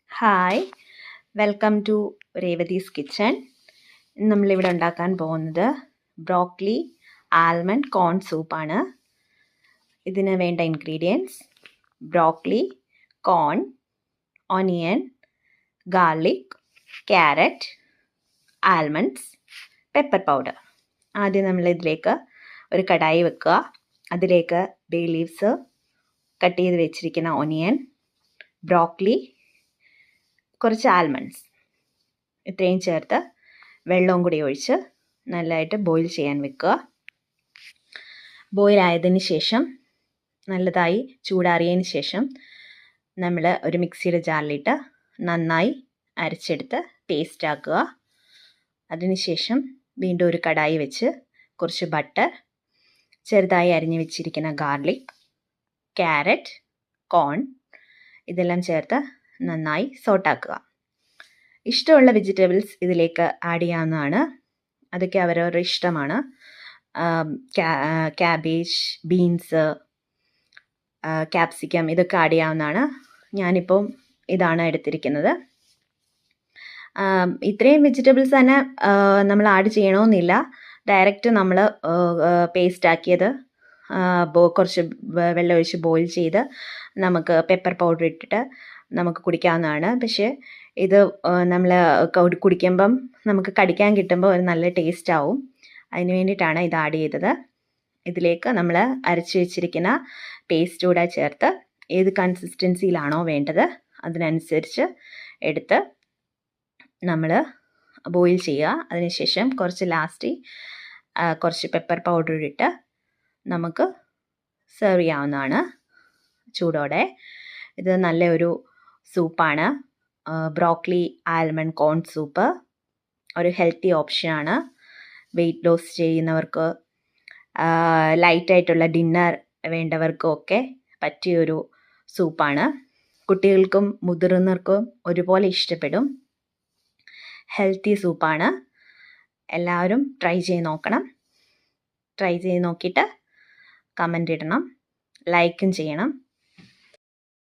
Hi, welcome to Revathi's kitchen. നമ്മളിവിടെ ഉണ്ടാക്കാൻ പോകുന്നത് ബ്രോക്കലി ആൽമണ്ട് കോൺ സൂപ്പാണ്. ഇതിന് വേണ്ട ingredients: broccoli, corn, onion, garlic, carrot, almonds, pepper powder. ആദ്യം നമ്മൾ ഇതിലേക്ക് ഒരു കടായി വെക്കുക. അതിലേക്ക് ബേ ലീവ്സ്, കട്ട് ചെയ്ത് വെച്ചിരിക്കുന്ന ഓണിയൻ, ബ്രോക്കലി, കുറച്ച് ആൽമണ്ട്സ് ഇത്രയും ചേർത്ത് വെള്ളവും കൂടി ഒഴിച്ച് നല്ലതായിട്ട് ബോയിൽ ചെയ്യാൻ വെക്കുക. ബോയിൽ ആയതിന് ശേഷം നല്ലതായി ചൂടാറിയതിന് ശേഷം നമ്മൾ ഒരു മിക്സിയുടെ ജാറിലിട്ട് നന്നായി അരച്ചെടുത്ത് പേസ്റ്റ് ആക്കുക. അതിനുശേഷം വീണ്ടും ഒരു കടായി വെച്ച് കുറച്ച് ബട്ടർ, ചെറുതായി അരിഞ്ഞു വെച്ചിരിക്കുന്ന ഗാർലിക്, ക്യാരറ്റ്, കോൺ ഇതെല്ലാം ചേർത്ത് നന്നായി സോട്ടാക്കുക. ഇഷ്ടമുള്ള വെജിറ്റബിൾസ് ഇതിലേക്ക് ആഡ് ചെയ്യാവുന്നതാണ്. അതൊക്കെ അവരവരുടെ ഇഷ്ടമാണ്. ക്യാബേജ്, ബീൻസ്, ക്യാപ്സിക്കം ഇതൊക്കെ ആഡ് ചെയ്യാവുന്നതാണ്. ഞാനിപ്പം ഇതാണ് എടുത്തിരിക്കുന്നത്. ഇത്രയും വെജിറ്റബിൾസ് തന്നെ നമ്മൾ ആഡ് ചെയ്യണമെന്നില്ല. ഡയറക്റ്റ് നമ്മൾ പേസ്റ്റ് ആക്കിയത് കുറച്ച് വെള്ളം ഒഴിച്ച് ബോയിൽ ചെയ്ത് നമുക്ക് പെപ്പർ പൗഡർ ഇട്ടിട്ട് നമുക്ക് കുടിക്കാവുന്നതാണ്. പക്ഷേ ഇത് നമ്മൾ കുടിക്കുമ്പം നമുക്ക് കടിക്കാൻ കിട്ടുമ്പോൾ ഒരു നല്ല ടേസ്റ്റ് ആവും. അതിന് വേണ്ടിയിട്ടാണ് ഇത് ആഡ് ചെയ്തത്. ഇതിലേക്ക് നമ്മൾ അരച്ച് വെച്ചിരിക്കുന്ന പേസ്റ്റ് കൂടെ ചേർത്ത് ഏത് കൺസിസ്റ്റൻസിയിലാണോ വേണ്ടത് അതിനനുസരിച്ച് എടുത്ത് നമ്മൾ ബോയിൽ ചെയ്യുക. അതിനുശേഷം കുറച്ച് പെപ്പർ പൗഡർ ഇട്ട് നമുക്ക് സെർവ് ചെയ്യാവുന്നതാണ് ചൂടോടെ. ഇത് നല്ലൊരു സൂപ്പാണ്. ബ്രോക്കലി ആൽമണ്ട് കോൺ സൂപ്പ് ഒരു ഹെൽത്തി ഓപ്ഷനാണ്. വെയിറ്റ് ലോസ് ചെയ്യുന്നവർക്ക്, ലൈറ്റായിട്ടുള്ള ഡിന്നർ വേണ്ടവർക്കും ഒക്കെ പറ്റിയൊരു സൂപ്പാണ്. കുട്ടികൾക്കും മുതിർന്നവർക്കും ഒരുപോലെ ഇഷ്ടപ്പെടും. ഹെൽത്തി സൂപ്പാണ്. എല്ലാവരും ട്രൈ ചെയ്ത് നോക്കണം. ട്രൈ ചെയ്ത് നോക്കിയിട്ട് കമൻ്റ് ഇടണം, ലൈക്കും ചെയ്യണം.